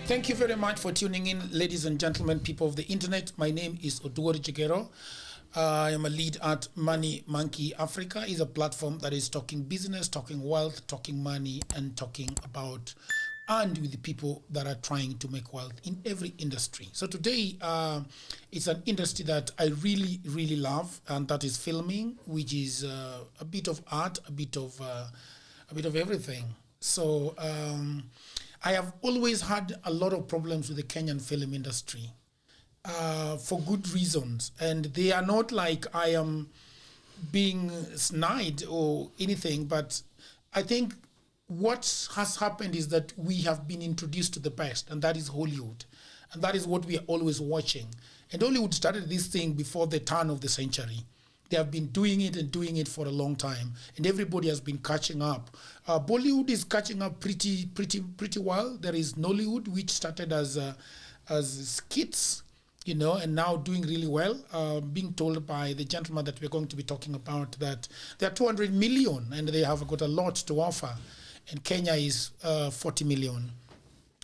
Thank you very much for tuning in, ladies and gentlemen, people of the internet. My name is Oduori Jigero. I am a lead at Money Monkey Africa. It's a platform that is talking business, talking wealth, talking money, and talking about and with the people that are trying to make wealth in every industry. So today, it's an industry that I really, really love, and that is filming, which is a bit of art, a bit of everything. So I have always had a lot of problems with the Kenyan film industry for good reasons, and they are not like I am being snide or anything, but I think what has happened is that we have been introduced to the best, and that is Hollywood. And that is what we are always watching. And Hollywood started this thing before the turn of the century. They have been doing it for a long time, and everybody has been catching up. Bollywood is catching up pretty well. There is Nollywood, which started as skits, and now doing really well. Being told by the gentleman that we're going to be talking about that they are 200 million and they have got a lot to offer. And Kenya is 40 million.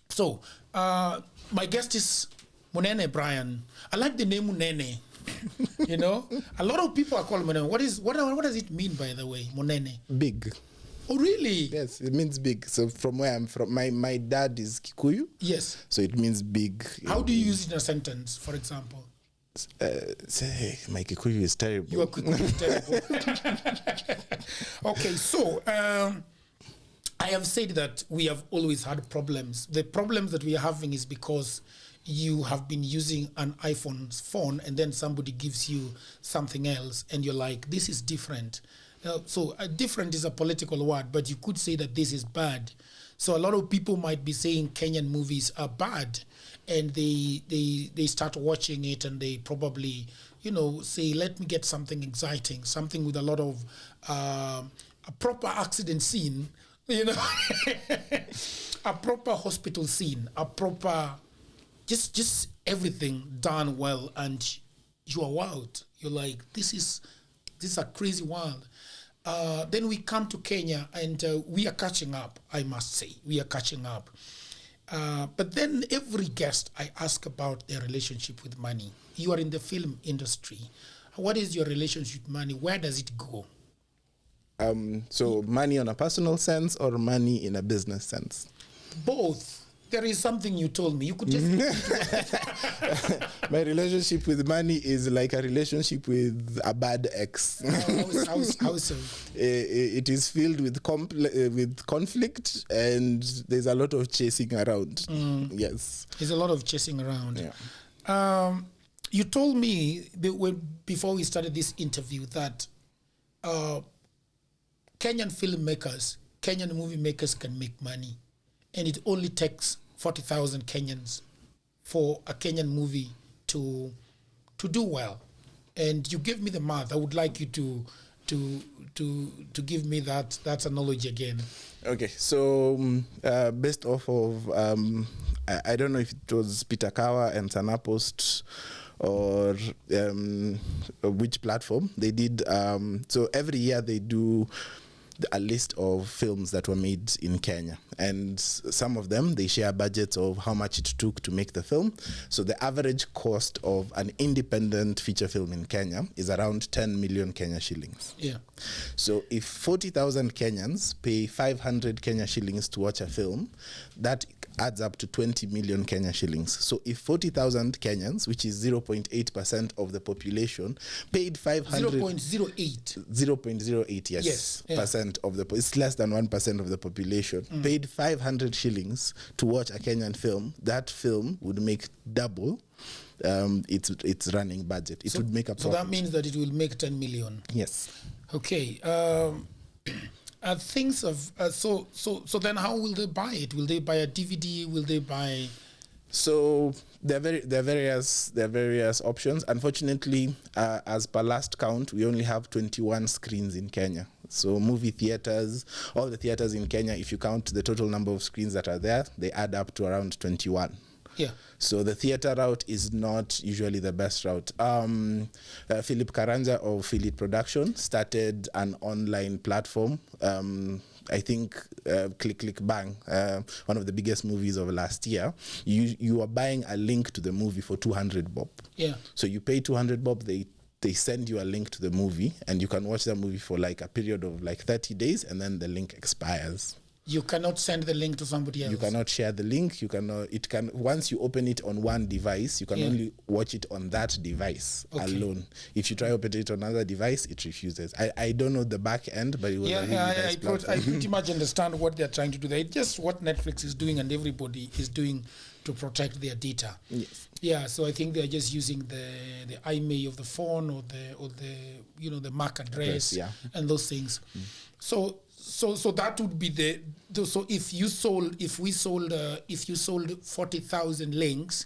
So my guest is Munene Brian. I like the name Munene. A lot of people are called Munene. What does it mean, by the way, Munene? Big. Oh, really? Yes, it means big. So from where I'm from, my dad is Kikuyu. Yes. So it means big. How do you use it in a sentence, for example? Say, my Kikuyu is terrible. Your Kikuyu is terrible. Okay, so I have said that we have always had problems. The problems that we are having is because you have been using an iPhone phone and then somebody gives you something else and you're like, this is different. So different is a political word, but you could say that this is bad. So a lot of people might be saying Kenyan movies are bad, and they start watching it and they probably, say, let me get something exciting, something with a lot of a proper accident scene, a proper hospital scene, a proper just everything done well, and you are wild. You're like, this is a crazy world. Then we come to Kenya, and we are catching up, I must say. We are catching up. But then every guest I ask about their relationship with money. You are in the film industry. What is your relationship with money? Where does it go? So money on a personal sense or money in a business sense? Both. There is something you told me. You could just... My relationship with money is like a relationship with a bad ex. How so? It is filled with conflict, and there's a lot of chasing around. Yes. There's a lot of chasing around. Yeah. You told me before we started this interview that Kenyan filmmakers, Kenyan movie makers can make money, and it only takes 40,000 Kenyans for a Kenyan movie to do well. And you gave me the math. I would like you to give me that knowledge again. Okay, so based off of I don't know if it was Peter Kawa and Sana Post or which platform they did. So every year they do a list of films that were made in Kenya, and some of them they share budgets of how much it took to make the film. So the average cost of an independent feature film in Kenya is around 10 million Kenya shillings. Yeah. So if 40,000 Kenyans pay 500 Kenya shillings to watch a film, that adds up to 20 million Kenya shillings. So if 40,000 Kenyans, which is 0.8% of the population, paid 500... 0.08. 0.08, yes. Yeah. Percent of the... It's less than 1% of the population. Paid 500 shillings to watch a Kenyan film, that film would make double its running budget. It would make a profit. So that means that it will make 10 million. Yes. Okay. Things of so then how will they buy it? Will they buy a DVD? Will they buy? So there are various options. Unfortunately, as per last count, we only have 21 screens in Kenya. So movie theaters, all the theaters in Kenya, if you count the total number of screens that are there, they add up to around 21. Yeah. So the theater route is not usually the best route. Philip Karanja of Philip Production started an online platform I think Click Click Bang, one of the biggest movies of last year, you are buying a link to the movie for 200 bob. Yeah. So you pay 200 bob, they send you a link to the movie, and you can watch the movie for like a period of like 30 days, and then the link expires. You cannot send the link to somebody else. You cannot share the link. You cannot. It can once you open it on one device, you can only watch it on that device alone. If you try to open it on another device, it refuses. I don't know the back end, but it was a really nice I pretty much understand what they're trying to do there. It's just what Netflix is doing and everybody is doing to protect their data. Yes. Yeah. So I think they're just using the IMEI of the phone or the the MAC address and those things. So that would be so if you sold 40,000 links,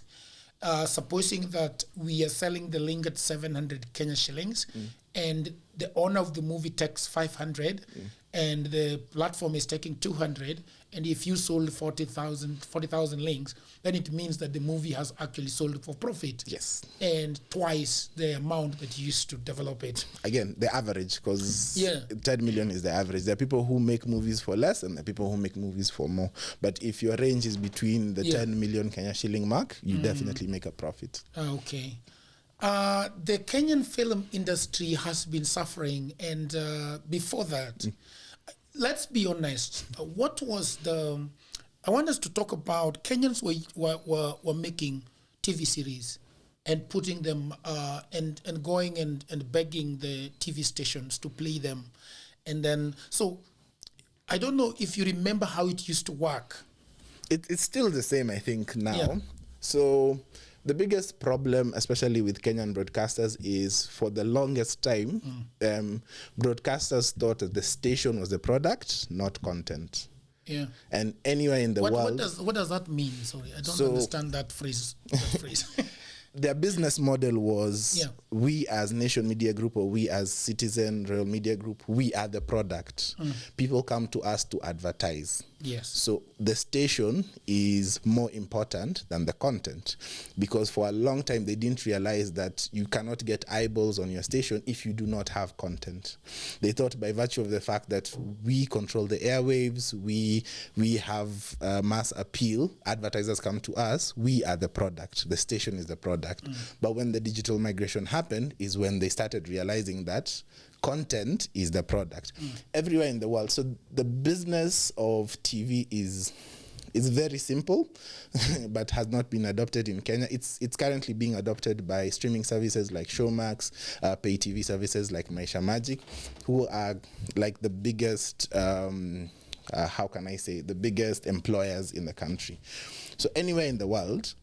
supposing that we are selling the link at 700 Kenya shillings, and the owner of the movie takes 500, and the platform is taking 200, and if you sold 40,000 links, then it means that the movie has actually sold for profit. Yes. And twice the amount that you used to develop it. Again, the average, because 10 million is the average. There are people who make movies for less and there are people who make movies for more. But if your range is between the 10 million Kenya shilling mark, you definitely make a profit. Okay. The Kenyan film industry has been suffering, and before that, let's be honest, what was I want us to talk about Kenyans were making TV series and putting them and going and begging the TV stations to play them. And then, so I don't know if you remember how it used to work. It's still the same, I think, now. Yeah. So the biggest problem, especially with Kenyan broadcasters, is for the longest time, broadcasters thought that the station was the product, not content. Yeah. And anywhere in the world. What does that mean? Sorry, I don't understand that phrase. Their business model was we as Nation Media Group or we as Citizen Royal Media Group, we are the product. People come to us to advertise. Yes. So the station is more important than the content, because for a long time they didn't realize that you cannot get eyeballs on your station if you do not have content. They thought by virtue of the fact that we control the airwaves, we have mass appeal, advertisers come to us, we are the product, the station is the product. But when the digital migration happened is when they started realizing that content is the product everywhere in the world. So the business of TV is very simple, but has not been adopted in Kenya. It's currently being adopted by streaming services like Showmax, pay TV services like Maisha Magic, who are like the biggest, the biggest employers in the country. So anywhere in the world,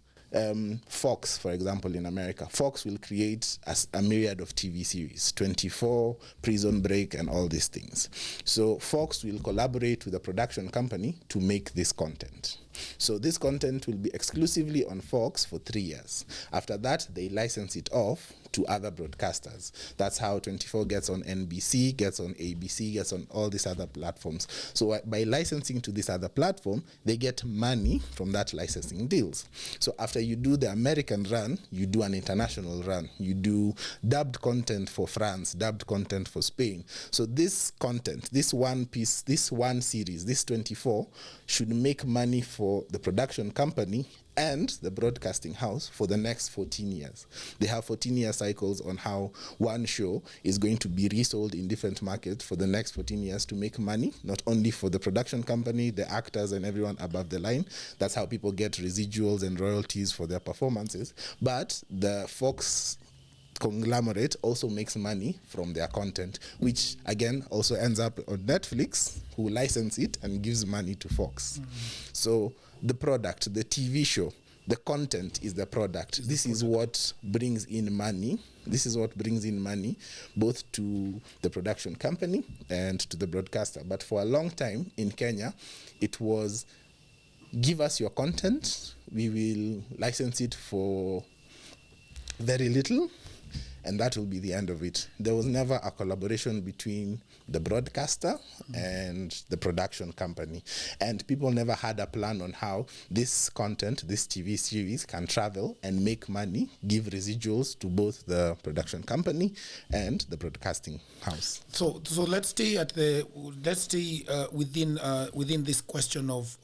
Fox, for example, in America, Fox will create a myriad of TV series, 24, Prison Break, and all these things. So Fox will collaborate with a production company to make this content. So this content will be exclusively on Fox for 3 years. After that, they license it off to other broadcasters. That's how 24 gets on NBC, gets on ABC, gets on all these other platforms. So by licensing to this other platform, they get money from that licensing deals. So after you do the American run, you do an international run. You do dubbed content for France, dubbed content for Spain. So this content, this one piece, this one series, this 24, should make money for the production company and the broadcasting house for the next 14 years. They have 14-year cycles on how one show is going to be resold in different markets for the next 14 years to make money, not only for the production company, the actors, and everyone above the line. That's how people get residuals and royalties for their performances. But the Fox conglomerate also makes money from their content, which again also ends up on Netflix, who license it and gives money to Fox. So the product, the TV show, the content is the product. This is what brings in money. This is what brings in money both to the production company and to the broadcaster. But for a long time in Kenya, it was give us your content, we will license it for very little, and that will be the end of it. There was never a collaboration between the broadcaster and the production company, and people never had a plan on how this content, this TV series, can travel and make money, give residuals to both the production company and the broadcasting house. So let's stay within this question of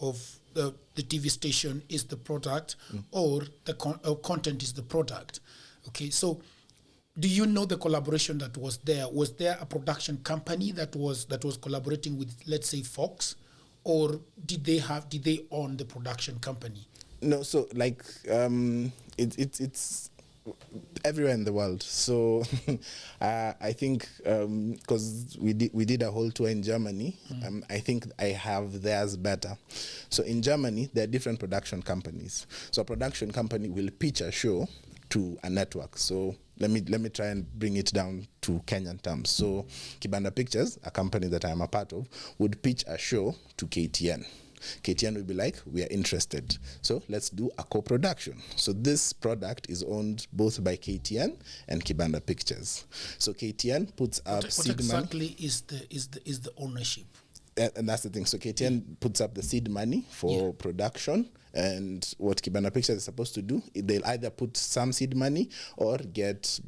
the TV station is the product, or the content is the product. Okay, so do you know the collaboration that was there? Was there a production company that was collaborating with, let's say, Fox, or did they own the production company? No, so like it's everywhere in the world. So I think because we did a whole tour in Germany, I think I have theirs better. So in Germany, there are different production companies. So a production company will pitch a show to a network. So let me try and bring it down to Kenyan terms. So Banda Pictures, a company that I'm a part of, would pitch a show to KTN. KTN will be like, we are interested, so let's do a co-production. So this product is owned both by KTN and Banda Pictures. So KTN puts up seed money. What exactly is the ownership? And that's the thing. So KTN puts up the seed money for production, and what Banda Pictures is supposed to do, they'll either put some seed money or get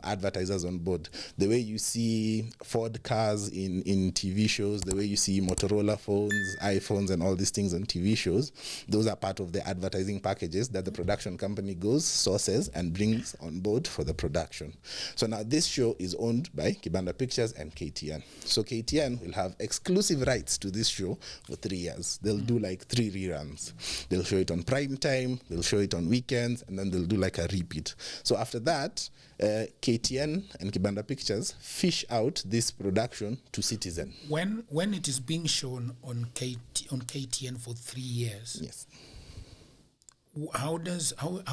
advertisers on board. The way you see Ford cars in TV shows, the way you see Motorola phones, iPhones, and all these things on TV shows, those are part of the advertising packages that the production company goes, sources, and brings on board for the production. So now this show is owned by Banda Pictures and KTN. So KTN will have exclusive rights to this show for 3 years. They'll do like 3 reruns. They'll show it on prime time, they'll show it on weekends, and then they'll do like a repeat. So after that, KTN and Banda Pictures fish out this production to Citizen. When it is being shown on KTN for 3 years, yes, how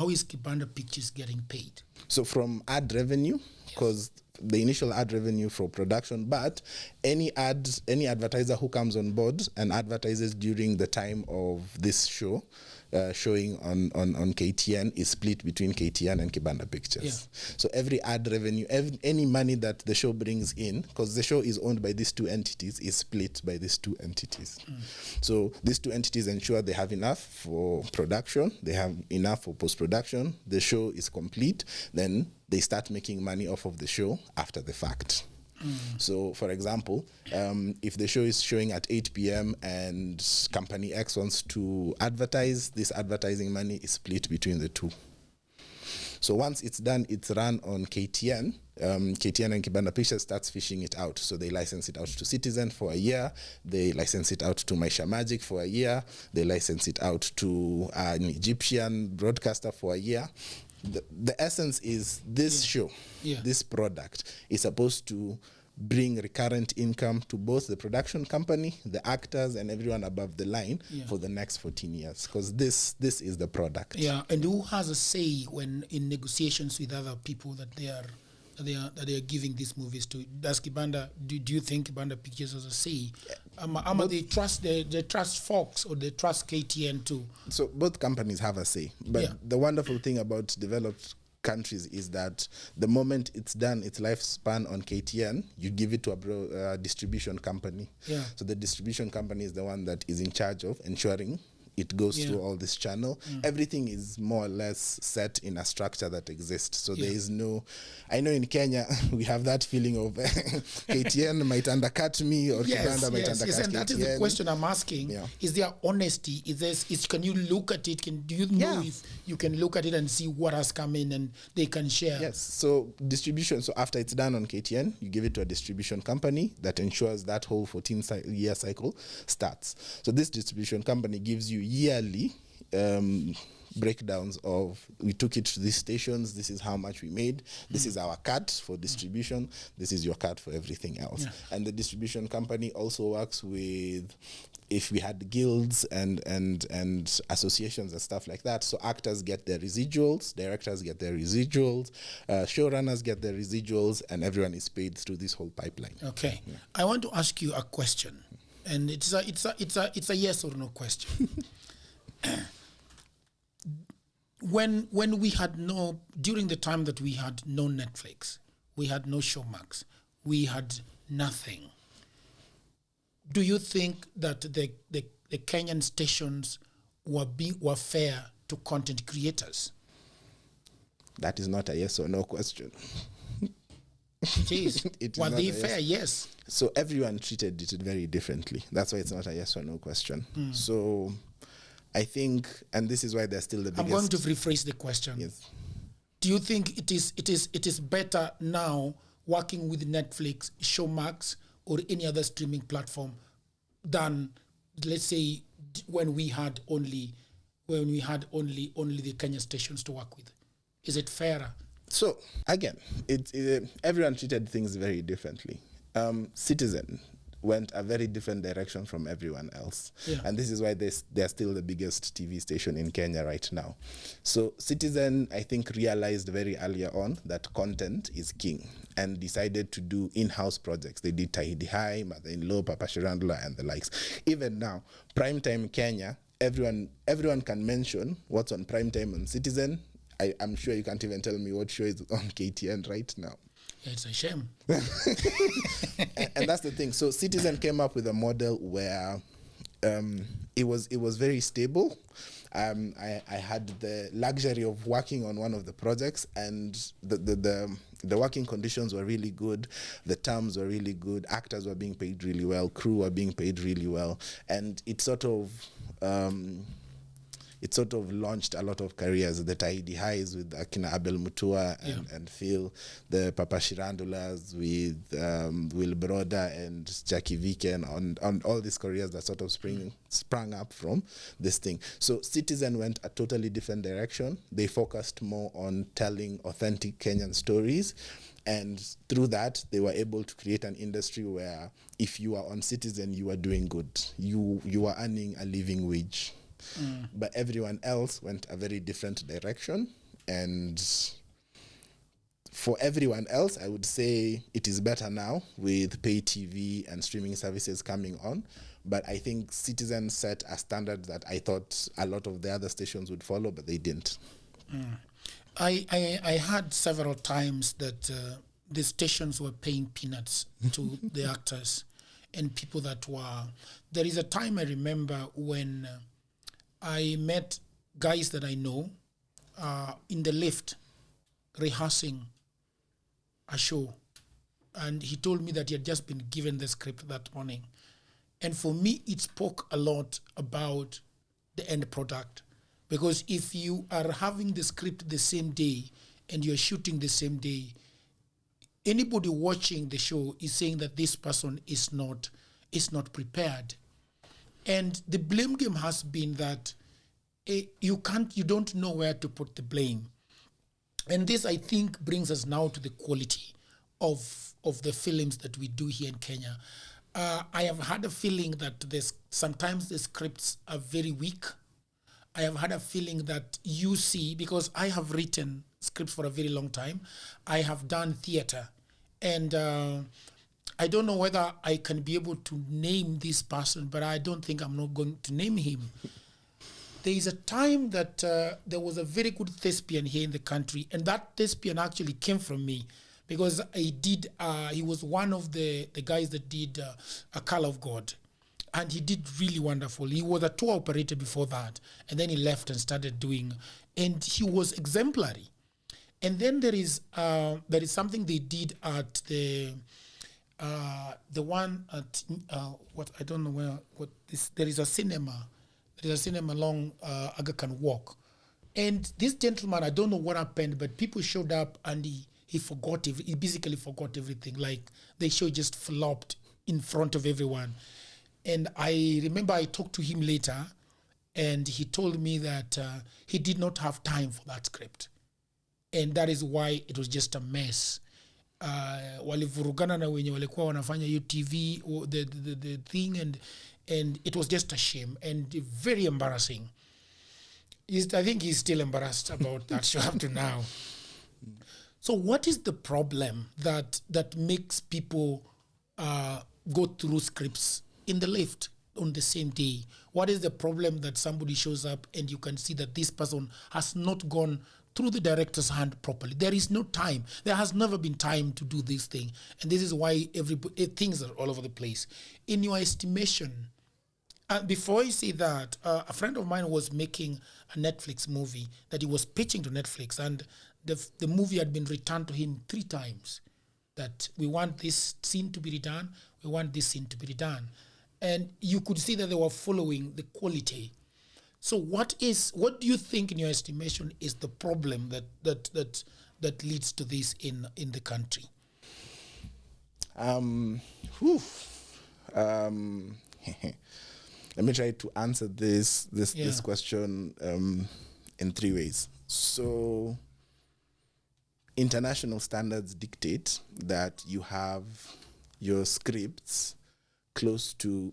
is Banda Pictures getting paid? So from ad revenue, because the initial ad revenue for production, but any advertiser who comes on board and advertises during the time of this show showing on KTN is split between KTN and Banda Pictures. Yeah. So every ad revenue, any money that the show brings in, because the show is owned by these two entities, is split by these two entities. So these two entities ensure they have enough for production, they have enough for post-production, the show is complete, then they start making money off of the show after the fact. So, for example, if the show is showing at 8 p.m. and Company X wants to advertise, this advertising money is split between the two. So once it's done, it's run on KTN. KTN and Banda Pictures starts fishing it out. So they license it out to Citizen for a year. They license it out to Maisha Magic for a year. They license it out to an Egyptian broadcaster for a year. The essence is this show, this product is supposed to bring recurrent income to both the production company, the actors, and everyone above the line for the next 14 years, because this is the product. Yeah, and who has a say when in negotiations with other people that they are giving these movies to? Does Banda, do you think Banda Pictures has a say? They trust Fox or they trust KTN too? So both companies have a say, but the wonderful thing about developed countries is that the moment it's done its lifespan on KTN, you give it to a distribution company. So the distribution company is the one that is in charge of ensuring it goes through all this channel. Everything is more or less set in a structure that exists. So there is no, I know in Kenya, we have that feeling of KTN might undercut me or Banda might undercut KTN. And that is the question I'm asking. Is there honesty? Can you look at it? Do you know if you can look at it and see what has come in and they can share? Yes. So distribution, so after it's done on KTN, you give it to a distribution company that ensures that whole 14-year cycle starts. So this distribution company gives you yearly breakdowns of, we took it to these stations, this is how much we made, this is our cut for distribution, this is your cut for everything else. And the distribution company also works with, if we had guilds and associations and stuff like that, so actors get their residuals, directors get their residuals, showrunners get their residuals, and everyone is paid through this whole pipeline. Okay. I want to ask you a question, and it's a yes or no question. When we had during the time that we had no Netflix, we had no showmax, we had nothing. Do you think that the Kenyan stations were fair to content creators? That is not a yes or no question. It is. Were they fair? Yes. So everyone treated it very differently. That's why it's not a yes or no question. So I think, and this is why they're still the biggest. I'm going to rephrase the question. Yes. Do you think it is better now working with Netflix, Showmax, or any other streaming platform than, let's say, when we had only the Kenya stations to work with? Is it fairer? So again, everyone treated things very differently. Citizen went a very different direction from everyone else. Yeah. And this is why they're still the biggest TV station in Kenya right now. So Citizen, I think, realized very earlier on that content is king and decided to do in-house projects. They did Tahidi High, Mother-in-Law, Papa Shirandula, and the likes. Even now, Primetime Kenya, everyone can mention what's on Primetime on Citizen. I'm sure you can't even tell me what show is on KTN right now. Yeah, it's a shame. and that's the thing. So Citizen came up with a model where it was very stable. I had the luxury of working on one of the projects, and the working conditions were really good. The terms were really good. Actors were being paid really well. Crew were being paid really well, and it sort of launched a lot of careers. The Tahidi Highs with Akina Abel Mutua and Phil, the Papa Shirandulas with Will Broda and Jackie Viken, on all these careers that sort of sprang up from this thing. So Citizen went a totally different direction. They focused more on telling authentic Kenyan stories. And through that, they were able to create an industry where if you are on Citizen, you are doing good. You are earning a living wage. But everyone else went a very different direction, and for everyone else, I would say it is better now with pay TV and streaming services coming on. But I think Citizen set a standard that I thought a lot of the other stations would follow, but they didn't. I heard several times that the stations were paying peanuts to the actors and people that were. There is a time I remember when I met guys that I know in the lift rehearsing a show, and he told me that he had just been given the script that morning. And for me, it spoke a lot about the end product, because if you are having the script the same day and you're shooting the same day, anybody watching the show is saying that this person is not prepared. And the blame game has been that you don't know where to put the blame. And this, I think, brings us now to the quality of the films that we do here in Kenya. I have had a feeling that sometimes the scripts are very weak. I have had a feeling that you see, because I have written scripts for a very long time. I have done theater, and I don't know whether I can be able to name this person, but I don't think I'm not going to name him. There is a time that there was a very good thespian here in the country, and that thespian actually came from me, because he was one of the guys that did A Call of God, and he did really wonderful. He was a tour operator before that, and then he left and started doing, and he was exemplary. And then there is something they did at the one at what I don't know where what this there is a cinema. There is a cinema along Aga Khan Walk, and this gentleman, I don't know what happened, but people showed up and he basically forgot everything. Like the show just flopped in front of everyone. And I remember I talked to him later, and he told me that he did not have time for that script, and that is why it was just a mess. Walivurugana na wenye walikuwa wanafanya hiyo TV, the thing, and it was just a shame and very embarrassing. I think he's still embarrassed about that show up to now. So what is the problem that makes people go through scripts in the lift on the same day? What is the problem that somebody shows up and you can see that this person has not gone through the director's hand properly. There is no time. There has never been time to do this thing. And this is why things are all over the place. In your estimation, before you say that, a friend of mine was making a Netflix movie that he was pitching to Netflix, and the movie had been returned to him 3 times. That we want this scene to be redone, we want this scene to be redone. And you could see that they were following the quality. So what do you think, in your estimation, is the problem that leads to this in the country? Let me try to answer this question in 3 ways. So, international standards dictate that you have your scripts close to,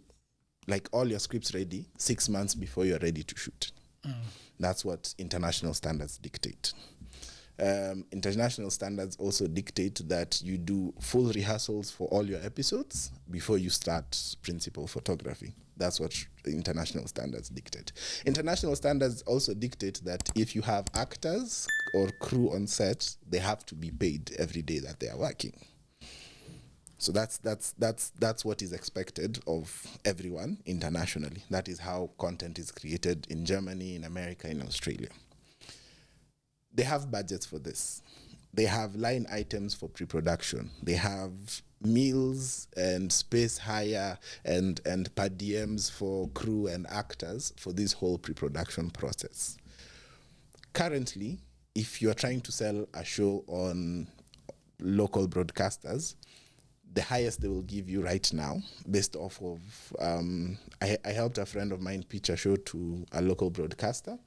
like, all your scripts ready 6 months before you're ready to shoot. That's what international standards dictate. International standards also dictate that you do full rehearsals for all your episodes before you start principal photography. That's what international standards dictate. International standards also dictate that if you have actors or crew on set, they have to be paid every day that they are working. So that's what is expected of everyone internationally. That is how content is created in Germany, in America, in Australia. They have budgets for this. They have line items for pre-production. They have meals and space hire and per diems for crew and actors for this whole pre-production process. Currently, if you're trying to sell a show on local broadcasters, the highest they will give you right now, based off of, I helped a friend of mine pitch a show to a local broadcaster.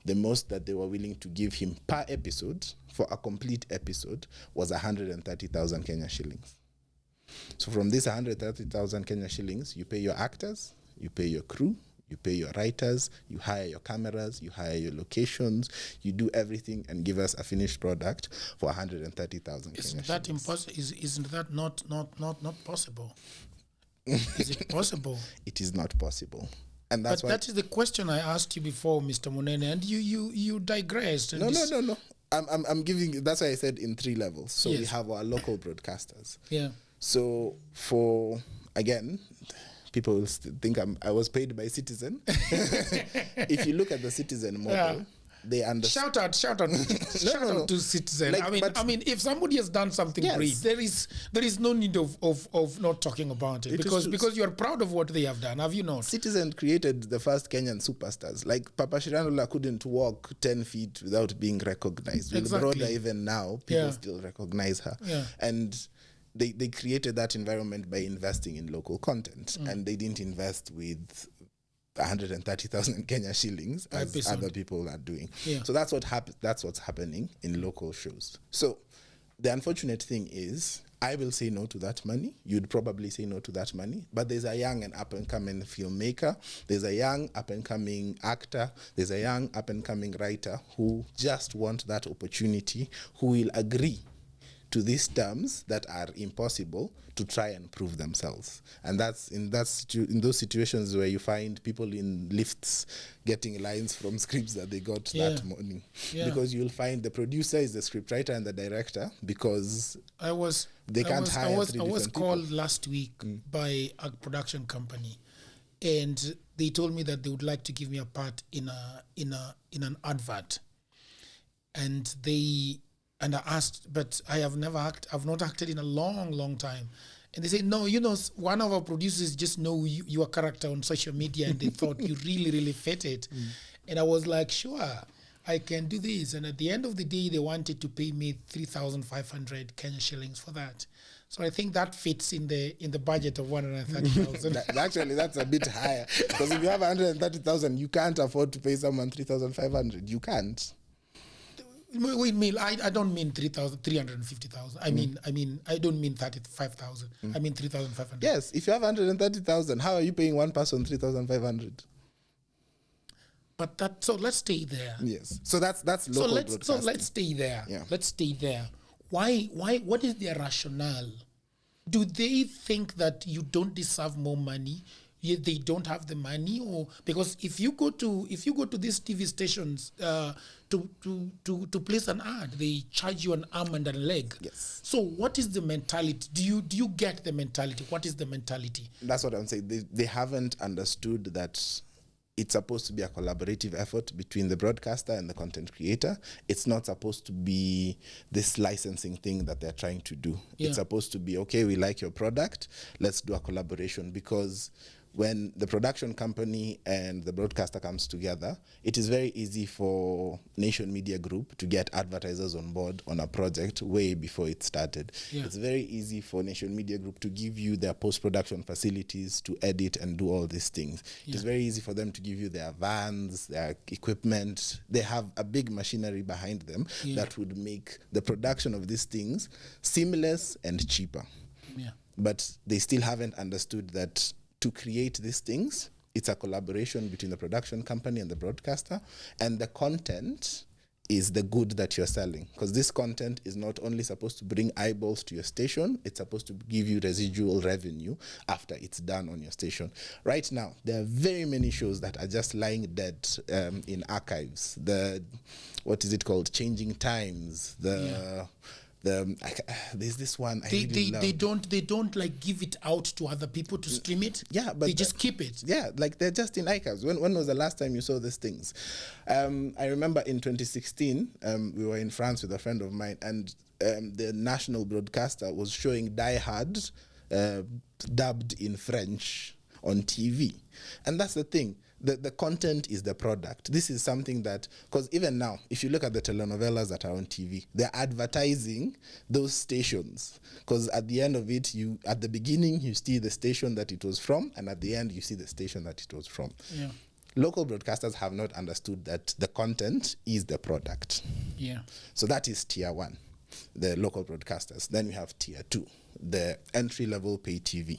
The most that they were willing to give him per episode for a complete episode was 130,000 Kenya shillings. So from this 130,000 Kenya shillings, you pay your actors, you pay your crew, you pay your writers, you hire your cameras, you hire your locations, you do everything and give us a finished product for 130,000 Kenya shillings. Isn't that not possible? Is it possible? It is not possible. And that's but that is the question I asked you before, Mr. Munene, and you digressed. And No. I'm giving. That's why I said in 3 levels. So yes. We have our local broadcasters. Yeah. So again, people will think I was paid by Citizen. If you look at the Citizen model, they understand. Shout out to Citizen. Like, I mean, if somebody has done something great, there is no need of not talking about it because you are proud of what they have done. Have you not? Citizen created the first Kenyan superstars. Like Papa Shirandula couldn't walk 10 feet without being recognized. With Broda, even now, people still recognize her. Yeah. And they created that environment by investing in local content, and they didn't invest with 130,000 Kenya shillings as other people are doing. Yeah. So that's what's happening in local shows. So the unfortunate thing is, I will say no to that money. You'd probably say no to that money. But there's a young and up-and-coming filmmaker. There's a young up-and-coming actor. There's a young up-and-coming writer who just want that opportunity, who will agree to these terms that are impossible to try and prove themselves. And that's in those situations where you find people in lifts getting lines from scripts that they got that morning. Yeah. Because you'll find the producer is the scriptwriter and the director, because I was called last week by a production company, and they told me that they would like to give me a part in an advert. And I asked, but I've not acted in a long time. And they say, no, one of our producers just know your character on social media, and they thought you really fit it. And I was like, sure, I can do this. And at the end of the day, they wanted to pay me 3,500 Kenya shillings for that. So I think that fits in the budget of 130,000. Actually, that's a bit higher, because if you have 130,000, you can't afford to pay someone 3,500. You can't. I don't mean 350,000. I mean, I don't mean 35,000. I mean 3,500. Yes, if you have 130,000, how are you paying one person 3,500? But so let's stay there. Yes. So that's local broadcasting. So let's stay there. Yeah. Let's stay there. Why? What is their rationale? Do they think that you don't deserve more money they don't have the money, or because if you go to these TV stations to place an ad, they charge you an arm and a leg. Yes. So what is the mentality? Do you get the mentality? What is the mentality? That's what I'm saying. They haven't understood that it's supposed to be a collaborative effort between the broadcaster and the content creator. It's not supposed to be this licensing thing that they're trying to do. Yeah. It's supposed to be, okay, we like your product, let's do a collaboration. Because when the production company and the broadcaster comes together, it is very easy for Nation Media Group to get advertisers on board on a project way before it started. Yeah. It's very easy for Nation Media Group to give you their post-production facilities to edit and do all these things. Yeah. It's very easy for them to give you their vans, their equipment. They have a big machinery behind them that would make the production of these things seamless and cheaper. Yeah. But they still haven't understood that to create these things, it's a collaboration between the production company and the broadcaster, and the content is the good that you're selling. Because this content is not only supposed to bring eyeballs to your station, it's supposed to give you residual revenue after it's done on your station. Right now, there are very many shows that are just lying dead in archives. What is it called? Changing Times. There's this one I really love. They don't like give it out to other people to stream it. Yeah, but they just keep it. Yeah, like they're just in archives. When was the last time you saw these things? I remember in 2016, we were in France with a friend of mine, and the national broadcaster was showing Die Hard dubbed in French on TV. And that's the thing. The content is the product. This is something that, because even now, if you look at the telenovelas that are on TV, they're advertising those stations. Because at the end of it, at the beginning, you see the station that it was from, and at the end, you see the station that it was from. Yeah. Local broadcasters have not understood that the content is the product. Yeah. So that is tier one, the local broadcasters. Then we have tier two, the entry-level pay TV.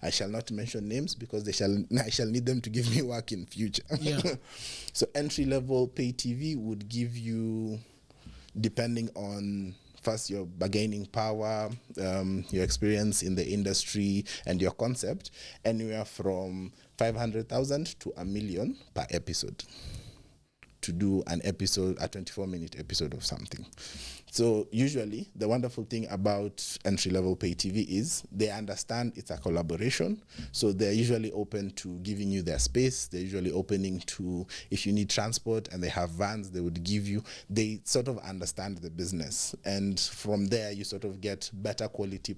I shall not mention names because I shall need them to give me work in future. Yeah. So entry-level pay TV would give you, depending on first your bargaining power, your experience in the industry, and your concept, anywhere from 500,000 to $1 million per episode to do an episode, a 24-minute episode of something. So usually the wonderful thing about entry-level pay TV is they understand it's a collaboration. So they're usually open to giving you their space. They're usually opening to, if you need transport and they have vans, they would give you, they sort of understand the business. And from there, you sort of get better quality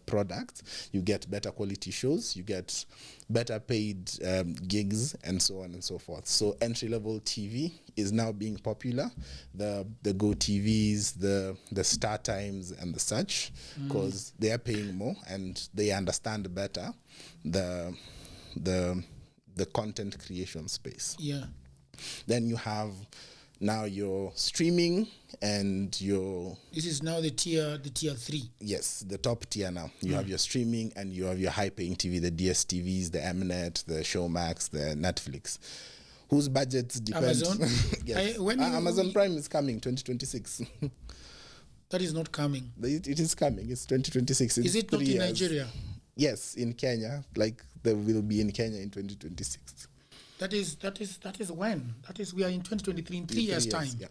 products. You get better quality shows. You get better paid gigs and so on and so forth. So entry-level TV is now being popular. The Go TVs, the Star Times and the such, because they are paying more and they understand better the content creation space. Yeah. Then you have now your streaming and your... This is now the tier 3. Yes, the top tier now. You have your streaming and you have your high-paying TV, the DSTVs, the Mnet, the Showmax, the Netflix, whose budgets depend... Amazon? Yes. Amazon Prime is coming, 2026. That is not coming. It is coming. It's 2026. Is it not in Nigeria? Yes, in Kenya. Like, they will be in Kenya in 2026. That is when? We are in 2023, in 3 years' time. Yeah.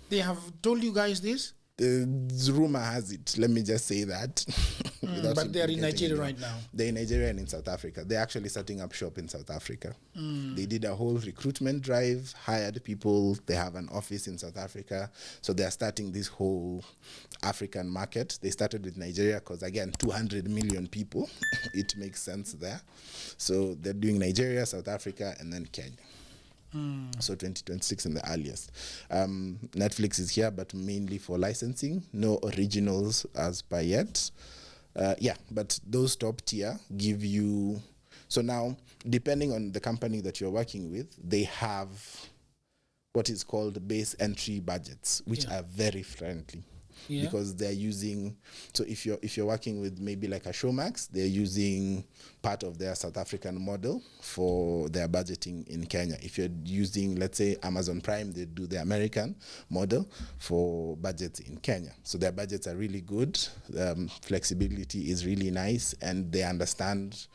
They have told you guys this? The rumor has it. Let me just say that. But they are in Nigeria right now. They're in Nigeria and in South Africa. They're actually setting up shop in South Africa. They did a whole recruitment drive, hired people. They have an office in South Africa. So they're starting this whole African market. They started with Nigeria because, again, 200 million people. It makes sense there. So they're doing Nigeria, South Africa, and then Kenya. So 2026 in the earliest. Netflix is here, but mainly for licensing. No originals as per yet. But those top tier give you... So now, depending on the company that you're working with, they have what is called base entry budgets, which are very friendly. Yeah. Because they're using, so if you're working with maybe like a Showmax, they're using part of their South African model for their budgeting in Kenya. If you're using, let's say, Amazon Prime, they do the American model for budgets in Kenya. So their budgets are really good. Flexibility is really nice, and they understand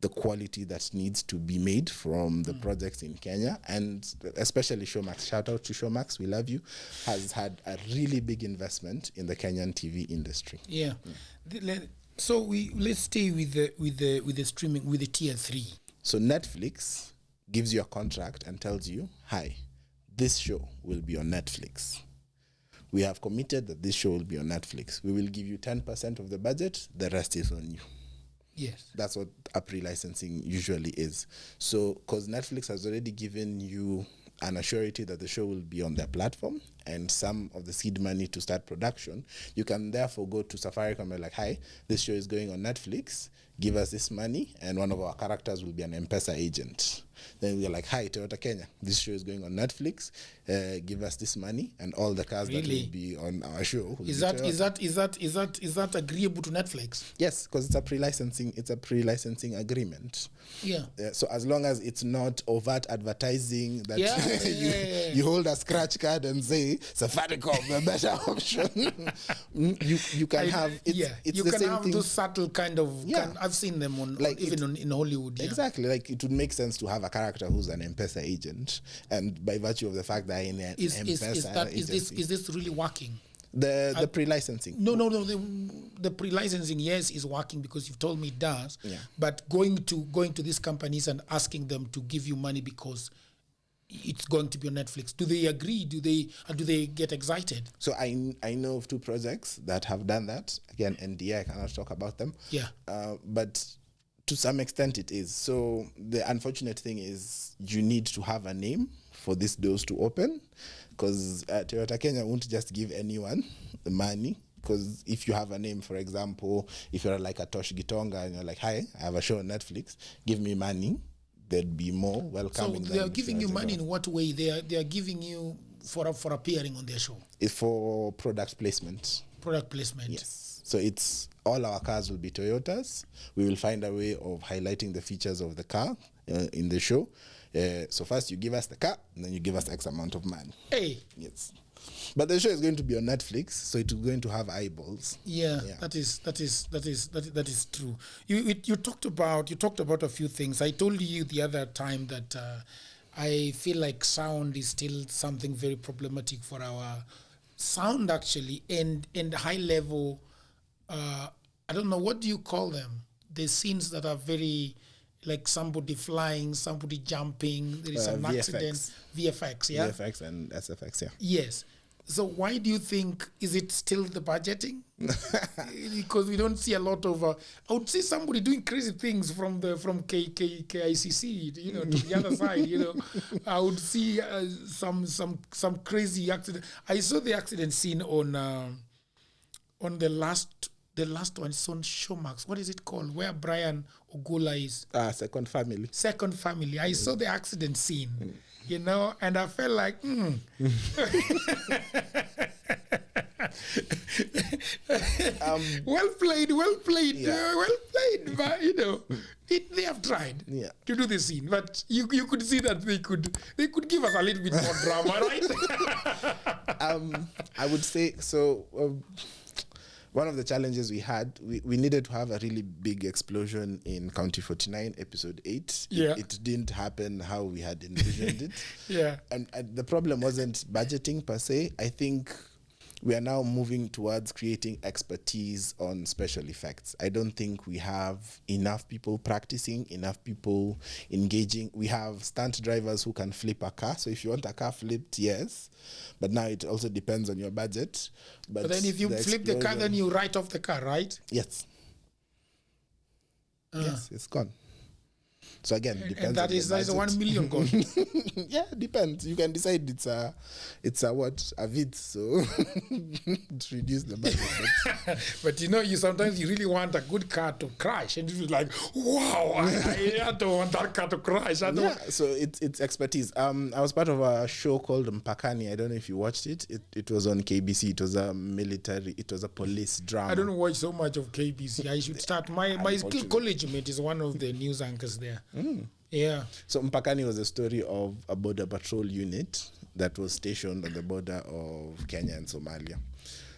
the quality that needs to be made from the projects in Kenya. And especially Showmax, shout out to Showmax, we love you, has had a really big investment in the Kenyan TV industry. Yeah. So let's stay with the streaming, with the tier 3. So Netflix gives you a contract and tells you, hi, this show will be on Netflix. We have committed that this show will be on Netflix. We will give you 10% of the budget, the rest is on you. Yes. That's what a pre-licensing usually is. So, because Netflix has already given you an assurity that the show will be on their platform and some of the seed money to start production, you can therefore go to Safaricom and be like, hi, this show is going on Netflix, give us this money, and one of our characters will be an M-Pesa agent. Then we're like, hi, Toyota Kenya, this show is going on Netflix, give us this money, and all the cars that will be on our show. Is that agreeable to Netflix? Yes, because it's a pre-licensing agreement. Yeah. So as long as it's not overt advertising that you hold a scratch card and say Safaricom, the better option. you can have it's you the can same have thing. Those subtle kind of. I've seen them on in Hollywood. Yeah. Exactly, like it would make sense to have a character who's an M-Pesa agent, and by virtue of the fact that in an M-Pesa agency, is this really working? The pre-licensing. No. The pre-licensing, yes, is working because you've told me it does. Yeah. But going to these companies and asking them to give you money because it's going to be on Netflix, do they agree? Do they get excited? So I know of 2 projects that have done that. Again, NDA, I cannot talk about them. Yeah. But to some extent it is. So the unfortunate thing is you need to have a name for these doors to open, because Toyota Kenya won't just give anyone the money. Because if you have a name, for example, if you're like a Tosh Gitonga and you're like, hi, I have a show on Netflix, give me money, they'd be more welcoming. So they are giving you money in what way? They are giving you for appearing on their show? It's for product placement. Product placement. Yes. So it's all our cars will be Toyotas. We will find a way of highlighting the features of the car in the show. So first you give us the car, and then you give us X amount of money. Hey. Yes. But the show is going to be on Netflix, so it's going to have eyeballs. Yeah. That is true. You talked about a few things. I told you the other time that I feel like sound is still something very problematic for our sound, actually, and high level. I don't know, what do you call them? The scenes that are very, like somebody flying, somebody jumping, there is an VFX. accident. VFX, yeah? VFX and SFX, yeah. Yes. So why do you think, is it still the budgeting? Because we don't see a lot of, I would see somebody doing crazy things from KICC, to the other side, I would see some crazy accident. I saw the accident scene on the last one. It's on Showmax. What is it called? Where Brian Ogola is. Second Family. Second Family. I saw the accident scene, and I felt like, well played, but they have tried to do the scene, but you could see that they could give us a little bit more drama, right? I would say so. One of the challenges we had, we needed to have a really big explosion in County 49, episode 8. Yeah. It didn't happen how we had envisioned it. Yeah. And the problem wasn't budgeting per se. I think we are now moving towards creating expertise on special effects. I don't think we have enough people practicing, enough people engaging. We have stunt drivers who can flip a car. So if you want a car flipped, yes. But now it also depends on your budget. But then if you flip the car, then you write off the car, right? Yes. Yes, it's gone. So again, depends. And that is 1 million gone. Yeah, depends. You can decide it's a vid, so to reduce the budget. But you sometimes you really want a good car to crash, and it's like, wow, I don't want that car to crash. So it's expertise. I was part of a show called Mpakani. I don't know if you watched it. It was on KBC. It was a police drama. I don't watch so much of KBC. I should start. My college mate is one of the news anchors there. Yeah. So Mpakani was a story of a border patrol unit that was stationed on the border of Kenya and Somalia.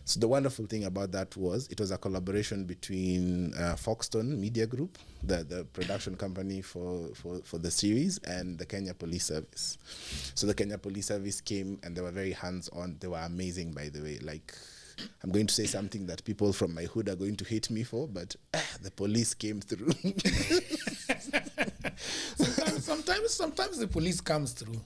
So the wonderful thing about that was it was a collaboration between Foxton Media Group, the production company for the series, and the Kenya Police Service. So the Kenya Police Service came and they were very hands-on. They were amazing, by the way. Like, I'm going to say something that people from my hood are going to hate me for, but the police came through. Sometimes the police comes through.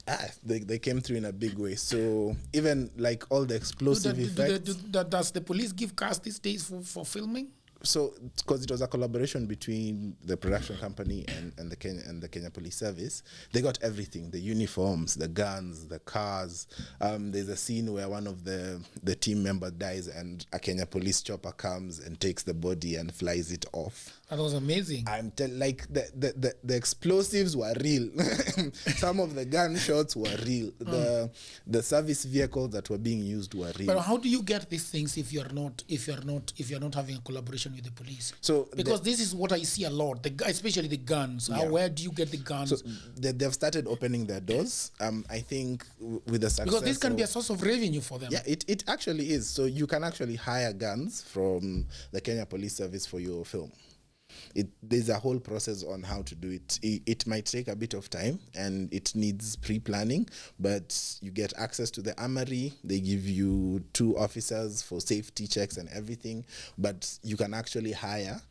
They came through in a big way. So even like all the explosive effects. Does the police give cars these days for filming? So, because it was a collaboration between the production company and the Kenya Police Service, they got everything: the uniforms, the guns, the cars. There's a scene where one of the team members dies, and a Kenya police chopper comes and takes the body and flies it off. That was amazing. Like the explosives were real. Some of the gunshots were real. The service vehicles that were being used were real. But how do you get these things if you're not having a collaboration with the police? So because this is what I see a lot, especially the guns. Where do you get the guns? So they've started opening their doors. I think with the success, because this can be a source of revenue for them. Yeah, it actually is. So you can actually hire guns from the Kenya Police Service for your film. There's a whole process on how to do it. It might take a bit of time and it needs pre-planning, but you get access to the armory. They give you 2 officers for safety checks and everything, but you can actually hire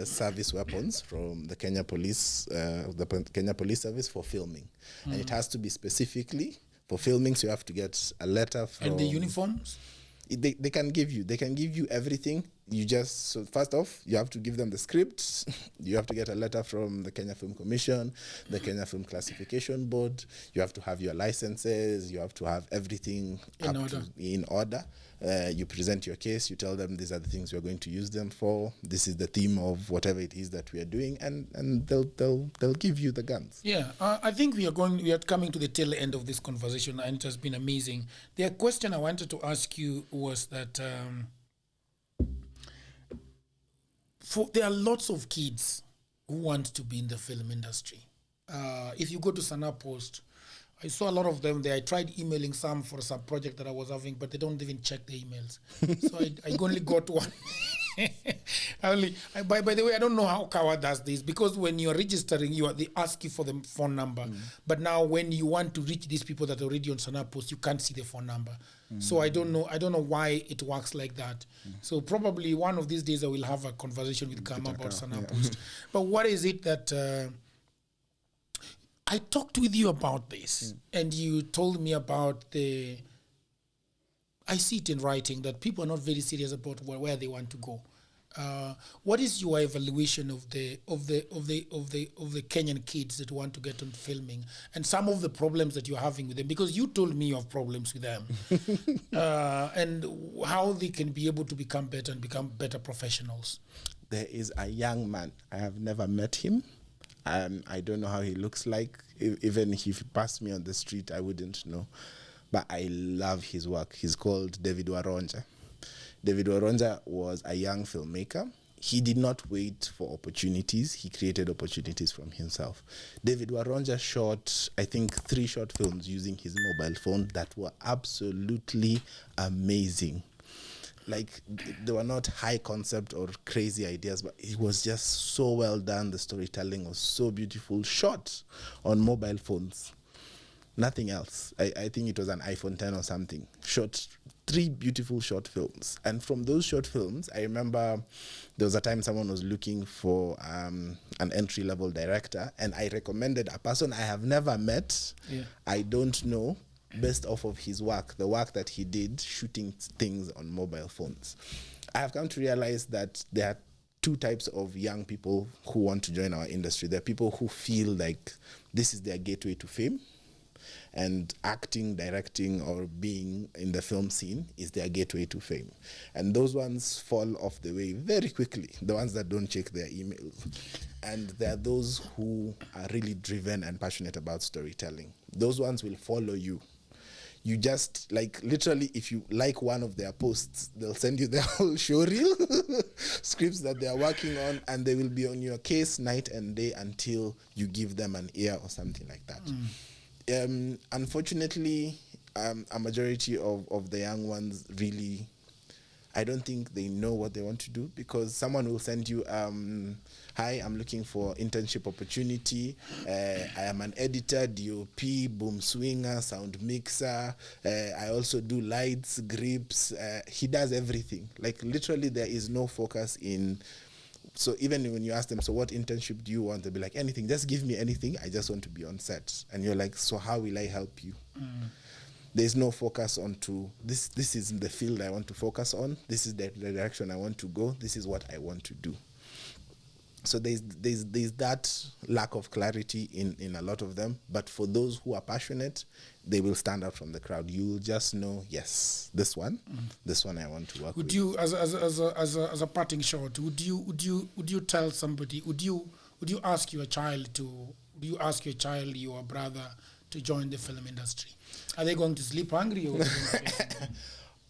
service weapons from the Kenya Police Service for filming. And it has to be specifically for filming, so you have to get a letter from... And the uniforms? They can give you everything. So first off, you have to give them the script. You have to get a letter from the Kenya Film Commission, the Kenya Film Classification Board. You have to have your licenses. You have to have everything in order. You present your case. You tell them these are the things we're going to use them for. This is the theme of whatever it is that we are doing, and they'll give you the guns. Yeah, I think we are coming to the tail end of this conversation, and it has been amazing. The question I wanted to ask you was that there are lots of kids who want to be in the film industry. If you go to Sana Post, I saw a lot of them there. I tried emailing some for some project that I was having, but they don't even check the emails. So I only got one. By the way, I don't know how Kawa does this, because when you're registering, they ask you for the phone number. But now when you want to reach these people that are already on Sana Post, you can't see the phone number. So I don't know why it works like that. So probably one of these days I will have a conversation with Kama about Sana Post. But what is it that I talked with you about this, and you told me about I see it in writing that people are not very serious about where they want to go. What is your evaluation of the Kenyan kids that want to get on filming, and some of the problems that you're having with them? Because you told me you have problems with them, and how they can be able to become better and become better professionals. There is a young man. I have never met him. I don't know how he looks like. Even if he passed me on the street, I wouldn't know. But I love his work. He's called David Waronja. David Waronja was a young filmmaker. He did not wait for opportunities. He created opportunities from himself. David Waronja shot, I think, 3 short films using his mobile phone that were absolutely amazing. Like, they were not high concept or crazy ideas, but it was just so well done. The storytelling was so beautiful. Shot on mobile phones. Nothing else. I think it was an iPhone 10 or something. Shot 3 beautiful short films. And from those short films, I remember there was a time someone was looking for an entry-level director, and I recommended a person I have never met. Yeah. I don't know. Based off of his work, the work that he did shooting things on mobile phones. I have come to realize that there are 2 types of young people who want to join our industry. There are people who feel like this is their gateway to fame, and acting, directing, or being in the film scene is their gateway to fame. And those ones fall off the way very quickly, the ones that don't check their emails. And there are those who are really driven and passionate about storytelling. Those ones will follow you. You just, like, literally, if you like one of their posts, they'll send you their whole show reel, scripts that they are working on, and they will be on your case night and day until you give them an ear or something like that. Unfortunately, a majority of the young ones really, I don't think they know what they want to do, because someone will send you, hi, I'm looking for internship opportunity. I am an editor, DOP, boom swinger, sound mixer. I also do lights, grips. He does everything. Like literally there is no focus in. So even when you ask them, so what internship do you want? They'll be like, anything, just give me anything. I just want to be on set. And you're like, so how will I help you? There's no focus on to this is the field I want to focus on. This is the direction I want to go. This is what I want to do. So there's that lack of clarity in a lot of them. But for those who are passionate, they will stand out from the crowd. You'll just know, yes, this one I want to work with. Would you, as a parting shot, would you tell somebody? Would you ask your child, your brother, to join the film industry? Are they going to sleep hungry? Or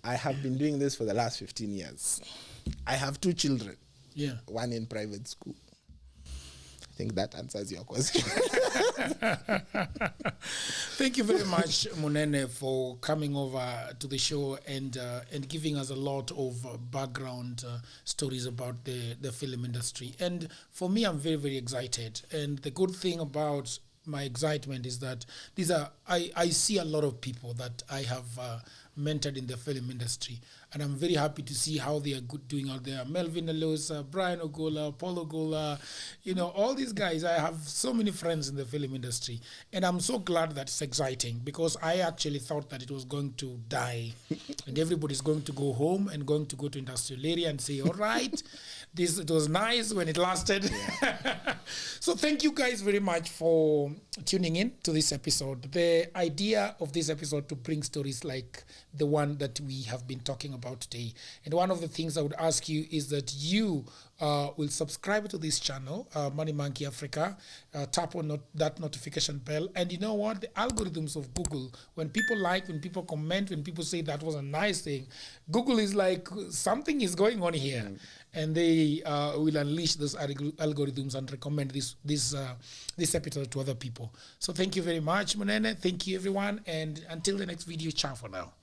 I have been doing this for the last 15 years. I have 2 children. Yeah. One in private school. I think that answers your question. Thank you very much, Munene, for coming over to the show and giving us a lot of background stories about the film industry. And for me, I'm very, very excited. And the good thing about my excitement is that I see a lot of people that I have mentored in the film industry, and I'm very happy to see how they are doing out there. Melvin Alosa, Brian Ogola, Paul Ogola, all these guys. I have so many friends in the film industry, and I'm so glad that it's exciting, because I actually thought that it was going to die and everybody's going to go home and going to go to industrial area and say, all right, it was nice when it lasted. Yeah. So thank you guys very much for tuning in to this episode. The idea of this episode to bring stories like the one that we have been talking about today. And one of the things I would ask you is that you will subscribe to this channel, Money Monkey Africa, tap on that notification bell. And you know what? The algorithms of Google, when people like, when people comment, when people say that was a nice thing, Google is like, something is going on here. And they will unleash those algorithms and recommend this episode to other people. So thank you very much, Munene. Thank you, everyone. And until the next video, ciao for now.